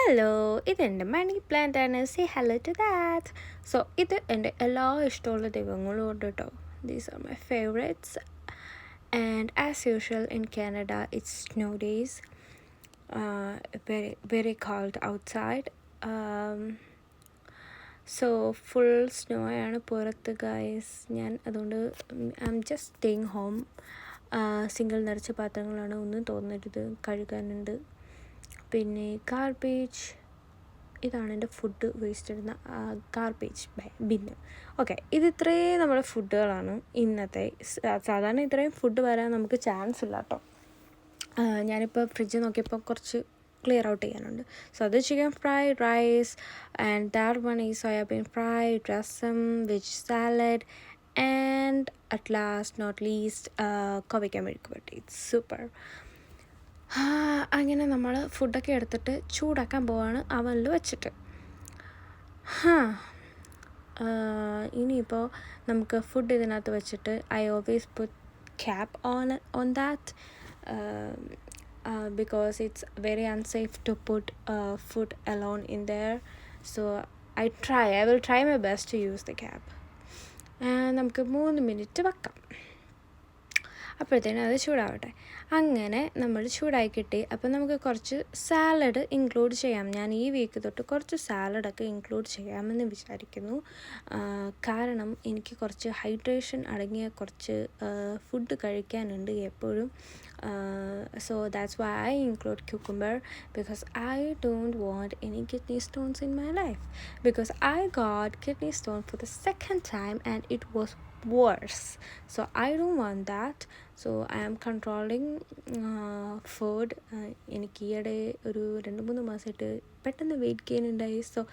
Hello, ഇതെൻ്റെ money plant ആണ്. Say hello to that. So ഇത് എൻ്റെ എല്ലാ ഇഷ്ടമുള്ള ദൈവങ്ങളും ഉണ്ട് കേട്ടോ. These are my favourites. And as usual in Canada it's snow days. Very very cold outside. So full snow ആണ് പുറത്ത് ഗൈസ്. ഞാൻ അതുകൊണ്ട് I'm just staying home. സിംഗിൾ നിറച്ച പാത്രങ്ങളാണ്, ഒന്നും തോന്നരുത്, കഴുകാനുണ്ട്. പിന്നെ ഗാർബേജ്, ഇതാണ് എൻ്റെ ഫുഡ് വേസ്റ്റ് ഇടുന്ന ഗാർബേജ് ബിന്ന്. ഓക്കെ, ഇത് ഇത്രയും നമ്മുടെ ഫുഡുകളാണ് ഇന്നത്തെ. സാധാരണ ഇത്രയും ഫുഡ് വരാൻ നമുക്ക് ചാൻസ് ഇല്ല കേട്ടോ. ഞാനിപ്പോൾ ഫ്രിഡ്ജ് നോക്കിയപ്പോൾ കുറച്ച് ക്ലിയർ ഔട്ട് ചെയ്യാനുണ്ട്. സോ അത് chicken fry, rice, and that one ഈ soybean fry, rasam, veg salad, and at last not least കോവയ്ക്ക മെഴുക്ക് പുരട്ടി. It's super. അങ്ങനെ നമ്മൾ ഫുഡൊക്കെ എടുത്തിട്ട് ചൂടാക്കാൻ പോവാണ് അവനിൽ വെച്ചിട്ട്. ഇനിയിപ്പോൾ നമുക്ക് ഫുഡ് ഇതിനകത്ത് വെച്ചിട്ട് I always put cap on that because it's very unsafe to put food alone in there. So I will try my best to use the cap. നമുക്ക് 3 മിനിറ്റ് വെക്കാം. അപ്പോഴത്തേനും അത് ചൂടാവട്ടെ. അങ്ങനെ നമ്മൾ ചൂടായി കിട്ടി. അപ്പോൾ നമുക്ക് കുറച്ച് സാലഡ് ഇൻക്ലൂഡ് ചെയ്യാം. ഞാൻ ഈ വീക്ക് തൊട്ട് കുറച്ച് സാലഡൊക്കെ ഇൻക്ലൂഡ് ചെയ്യാമെന്ന് വിചാരിക്കുന്നു. കാരണം എനിക്ക് കുറച്ച് ഹൈഡ്രേഷൻ അടങ്ങിയ കുറച്ച് ഫുഡ് കഴിക്കാനുണ്ട് എപ്പോഴും. So that's why I include cucumber, because I don't want any kidney stones in my life, because I got kidney stone for the second time and it was worse. So I don't want that. So I am controlling food. എനിക്ക് ഈയിടെ ഒരു 2-3 മാസമായിട്ട് പെട്ടെന്ന് weight gain ഉണ്ടായി. So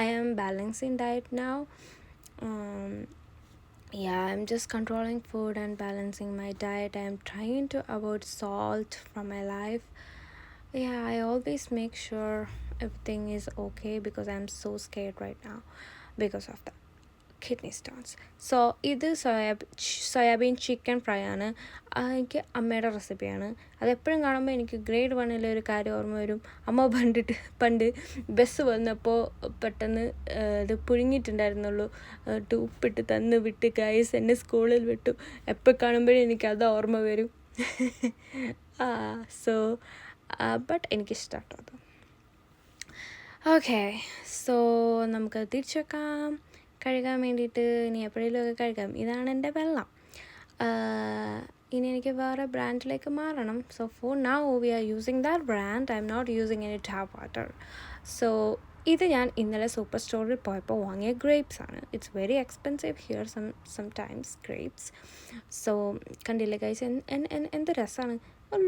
I am balancing diet now. I'm just controlling food and balancing my diet. I am trying to avoid salt from my life. I always make sure everything is okay because I am so scared right now because of the kidney stones. So ഇത് soybean chicken fry ആണ്. എനിക്ക് അമ്മയുടെ റെസിപ്പിയാണ്. അതെപ്പോഴും കാണുമ്പോൾ എനിക്ക് grade 1 ഒരു കാര്യം ഓർമ്മ വരും. അമ്മ പണ്ട് ബസ് വന്നപ്പോൾ പെട്ടെന്ന് ഇത് പുഴുങ്ങിയിട്ടുണ്ടായിരുന്നുള്ളൂ, ഉപ്പിട്ട് തന്ന് വിട്ട് ഗൈസ് എന്നെ സ്കൂളിൽ വിട്ടു. എപ്പോൾ കാണുമ്പോഴും എനിക്കത് ഓർമ്മ വരും. ബട്ട് എനിക്കിഷ്ടമാട്ടോ അത്. ഓക്കെ, സോ നമുക്ക് തിരിച്ചു വെക്കാം. കഴുകാൻ വേണ്ടിയിട്ട് ഇനി എപ്പോഴേലുമൊക്കെ കഴുകാം. ഇതാണ് എൻ്റെ വെള്ളം. ഇനി എനിക്ക് വേറെ ബ്രാൻഡിലേക്ക് മാറണം. So for now we are using that brand. I'm not using any tap water. So ഇത് ഞാൻ ഇന്നലെ സൂപ്പർ സ്റ്റോറിൽ പോയപ്പോൾ വാങ്ങിയ ഗ്രേപ്സ് ആണ്. It's very expensive here sometimes grapes. So കണ്ടില്ലേ ഗൈസ്, എന്ത് രസമാണ്.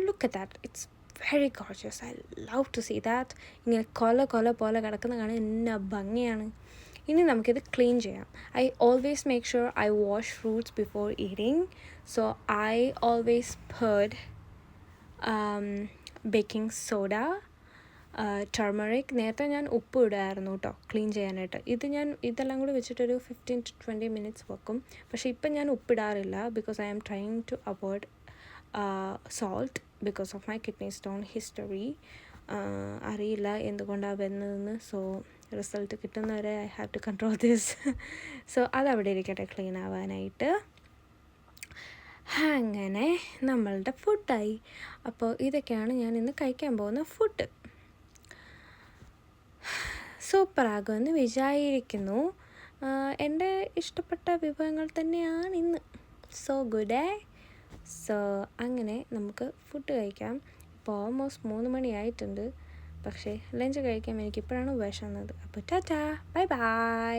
Look at that, it's very gorgeous. I love to see that. ഇങ്ങനെ കൊല പോലെ കിടക്കുന്ന കാണാൻ എന്നാ ഭംഗിയാണ്. ഇനി നമുക്കിത് ക്ലീൻ ചെയ്യാം. I always make sure I wash fruits before eating. So I always paired baking soda, turmeric. നേരത്തെ ഞാൻ ഉപ്പ് ഇടായിരുന്നു കേട്ടോ ക്ലീൻ ചെയ്യാനായിട്ട്. ഇതെല്ലാം കൂടി വെച്ചിട്ടൊരു 15 to 20 minutes വെക്കും. പക്ഷേ ഇപ്പം ഞാൻ ഉപ്പിടാറില്ല, because I am trying to avoid salt because of my kidney stone history. അറിയില്ല എന്തുകൊണ്ടാണ് വരുന്നതെന്ന്. സോ റിസൾട്ട് കിട്ടുന്നവരെ I have to control this. So അതവിടെ ഇരിക്കട്ടെ ക്ലീൻ ആവാനായിട്ട്. അങ്ങനെ നമ്മളുടെ ഫുഡായി. അപ്പോൾ ഇതൊക്കെയാണ് ഞാൻ ഇന്ന് കഴിക്കാൻ പോകുന്ന ഫുഡ്. സൂപ്പറാകുമെന്ന് വിചാരിക്കുന്നു. എൻ്റെ ഇഷ്ടപ്പെട്ട വിഭവങ്ങൾ തന്നെയാണ് ഇന്ന്. So good. സോ അങ്ങനെ നമുക്ക് ഫുഡ് കഴിക്കാം. ഇപ്പോൾ ഓൾമോസ്റ്റ് 3 മണിയായിട്ടുണ്ട്. പക്ഷേ ലഞ്ച് കഴിക്കാൻ എനിക്കിപ്പോഴാണ് വിശന്നത്. അപ്പോൾ ടാറ്റാ, ബൈ ബൈ.